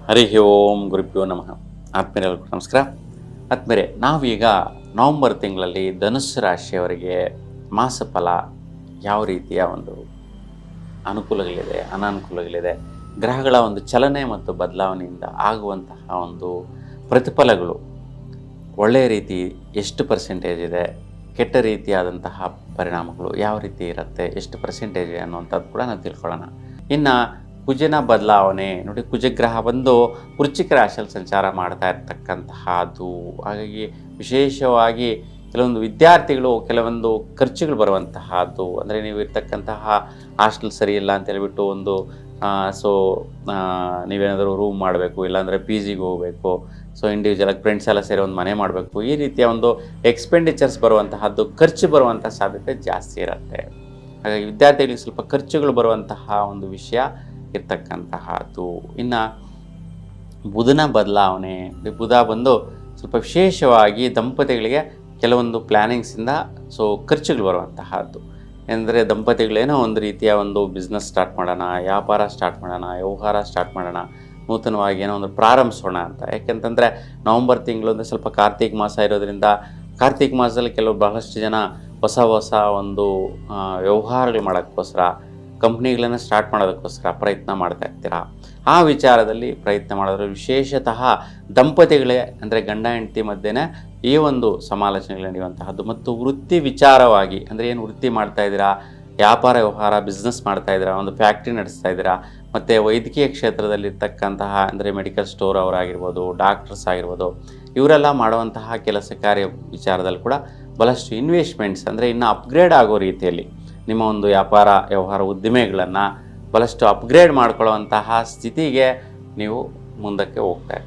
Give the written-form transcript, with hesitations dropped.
ಹರಿ ಓಂ ಗುರುಭ್ಯೋ ನಮಃ. ಆತ್ಮೀಯರಿಗೂ ನಮಸ್ಕಾರ. ಆತ್ಮೀಯರೇ, ನಾವೀಗ ನವಂಬರ್ ತಿಂಗಳಲ್ಲಿ ಧನುಸ್ಸು ರಾಶಿಯವರಿಗೆ ಮಾಸಫಲ ಯಾವ ರೀತಿಯ ಒಂದು ಅನುಕೂಲಗಳಿದೆ, ಅನಾನುಕೂಲಗಳಿದೆ, ಗ್ರಹಗಳ ಒಂದು ಚಲನೆ ಮತ್ತು ಬದಲಾವಣೆಯಿಂದ ಆಗುವಂತಹ ಒಂದು ಪ್ರತಿಫಲಗಳು ಒಳ್ಳೆಯ ರೀತಿ ಎಷ್ಟು ಪರ್ಸೆಂಟೇಜ್ ಇದೆ, ಕೆಟ್ಟ ರೀತಿಯಾದಂತಹ ಪರಿಣಾಮಗಳು ಯಾವ ರೀತಿ ಇರುತ್ತೆ, ಎಷ್ಟು ಪರ್ಸೆಂಟೇಜ್ ಅನ್ನುವಂಥದ್ದು ಕೂಡ ನಾವು ತಿಳ್ಕೊಳ್ಳೋಣ. ಇನ್ನು ಕುಜನ ಬದಲಾವಣೆ ನೋಡಿ, ಕುಜಗ್ರಹ ಬಂದು ವೃಶ್ಚಿಕ ರಾಶಿಯಲ್ಲಿ ಸಂಚಾರ ಮಾಡ್ತಾ ಇರ್ತಕ್ಕಂತಹದ್ದು. ಹಾಗಾಗಿ ವಿಶೇಷವಾಗಿ ಕೆಲವೊಂದು ವಿದ್ಯಾರ್ಥಿಗಳು ಕೆಲವೊಂದು ಖರ್ಚುಗಳು ಬರುವಂತಹದ್ದು. ಅಂದರೆ ನೀವು ಇರ್ತಕ್ಕಂತಹ ಹಾಸ್ಟೆಲ್ ಸರಿ ಇಲ್ಲ ಅಂತ ಹೇಳ್ಬಿಟ್ಟು ಒಂದು ನೀವೇನಾದರೂ ರೂಮ್ ಮಾಡಬೇಕು, ಇಲ್ಲಾಂದರೆ ಪಿ ಜಿಗೆ ಹೋಗಬೇಕು, ಇಂಡಿವಿಜುವಲಾಗಿ ಫ್ರೆಂಡ್ಸ್ ಎಲ್ಲ ಸೇರಿ ಒಂದು ಮನೆ ಮಾಡಬೇಕು. ಈ ರೀತಿಯ ಒಂದು ಎಕ್ಸ್ಪೆಂಡಿಚರ್ಸ್ ಬರುವಂತಹದ್ದು, ಖರ್ಚು ಬರುವಂಥ ಸಾಧ್ಯತೆ ಜಾಸ್ತಿ ಇರುತ್ತೆ. ಹಾಗಾಗಿ ವಿದ್ಯಾರ್ಥಿಗಳಿಗೆ ಸ್ವಲ್ಪ ಖರ್ಚುಗಳು ಬರುವಂತಹ ಒಂದು ವಿಷಯ ಇರ್ತಕ್ಕಂತಹದ್ದು. ಇನ್ನು ಬುಧನ ಬದಲಾವಣೆ, ಬುಧ ಬಂದು ಸ್ವಲ್ಪ ವಿಶೇಷವಾಗಿ ದಂಪತಿಗಳಿಗೆ ಕೆಲವೊಂದು ಪ್ಲ್ಯಾನಿಂಗ್ಸಿಂದ ಖರ್ಚುಗಳು ಬರುವಂತಹದ್ದು. ಅಂದರೆ ದಂಪತಿಗಳೇನೋ ಒಂದು ರೀತಿಯ ಒಂದು ಬಿಸ್ನೆಸ್ ಸ್ಟಾರ್ಟ್ ಮಾಡೋಣ, ವ್ಯಾಪಾರ ಸ್ಟಾರ್ಟ್ ಮಾಡೋಣ, ವ್ಯವಹಾರ ಸ್ಟಾರ್ಟ್ ಮಾಡೋಣ, ನೂತನವಾಗಿ ಏನೋ ಒಂದು ಪ್ರಾರಂಭಿಸೋಣ ಅಂತ. ಯಾಕೆಂತಂದರೆ ನವಂಬರ್ ತಿಂಗಳು ಅಂದರೆ ಸ್ವಲ್ಪ ಕಾರ್ತಿಕ್ ಮಾಸ ಇರೋದ್ರಿಂದ, ಕಾರ್ತಿಕ್ ಮಾಸದಲ್ಲಿ ಬಹಳಷ್ಟು ಜನ ಹೊಸ ಒಂದು ವ್ಯವಹಾರಗಳು ಮಾಡೋಕ್ಕೋಸ್ಕರ, ಕಂಪ್ನಿಗಳನ್ನು ಸ್ಟಾರ್ಟ್ ಮಾಡೋದಕ್ಕೋಸ್ಕರ ಪ್ರಯತ್ನ ಮಾಡ್ತಾ ಇರ್ತೀರ. ಆ ವಿಚಾರದಲ್ಲಿ ಪ್ರಯತ್ನ ಮಾಡಿದ್ರೆ ವಿಶೇಷತಃ ದಂಪತಿಗಳೇ ಅಂದರೆ ಗಂಡ ಹೆಂಡತಿ ಮಧ್ಯೆ ಈ ಒಂದು ಸಮಾಲೋಚನೆಗಳು ನಡೆಯುವಂತಹದ್ದು. ಮತ್ತು ವೃತ್ತಿ ವಿಚಾರವಾಗಿ ಅಂದರೆ ಏನು ವೃತ್ತಿ ಮಾಡ್ತಾಯಿದ್ದೀರಾ, ವ್ಯಾಪಾರ ವ್ಯವಹಾರ ಬಿಸ್ನೆಸ್ ಮಾಡ್ತಾಯಿದ್ದೀರಾ, ಒಂದು ಫ್ಯಾಕ್ಟ್ರಿ ನಡೆಸ್ತಾ ಇದ್ದೀರಾ, ಮತ್ತು ವೈದ್ಯಕೀಯ ಕ್ಷೇತ್ರದಲ್ಲಿರ್ತಕ್ಕಂತಹ ಅಂದರೆ ಮೆಡಿಕಲ್ ಸ್ಟೋರ್ ಅವರಾಗಿರ್ಬೋದು, ಡಾಕ್ಟರ್ಸ್ ಆಗಿರ್ಬೋದು, ಇವರೆಲ್ಲ ಮಾಡುವಂತಹ ಕೆಲಸ ಕಾರ್ಯ ವಿಚಾರದಲ್ಲಿ ಕೂಡ ಬಹಳಷ್ಟು ಇನ್ವೆಸ್ಟ್ಮೆಂಟ್ಸ್ ಅಂದರೆ ಇನ್ನು ಅಪ್ಗ್ರೇಡ್ ಆಗೋ ರೀತಿಯಲ್ಲಿ ನಿಮ್ಮ ಒಂದು ವ್ಯಾಪಾರ ವ್ಯವಹಾರ ಉದ್ದಿಮೆಗಳನ್ನು ಬಹಳಷ್ಟು ಅಪ್ಗ್ರೇಡ್ ಮಾಡ್ಕೊಳ್ಳುವಂತಹ ಸ್ಥಿತಿಗೆ ನೀವು ಮುಂದಕ್ಕೆ ಹೋಗ್ತಾ ಇರ್ತೀರಿ.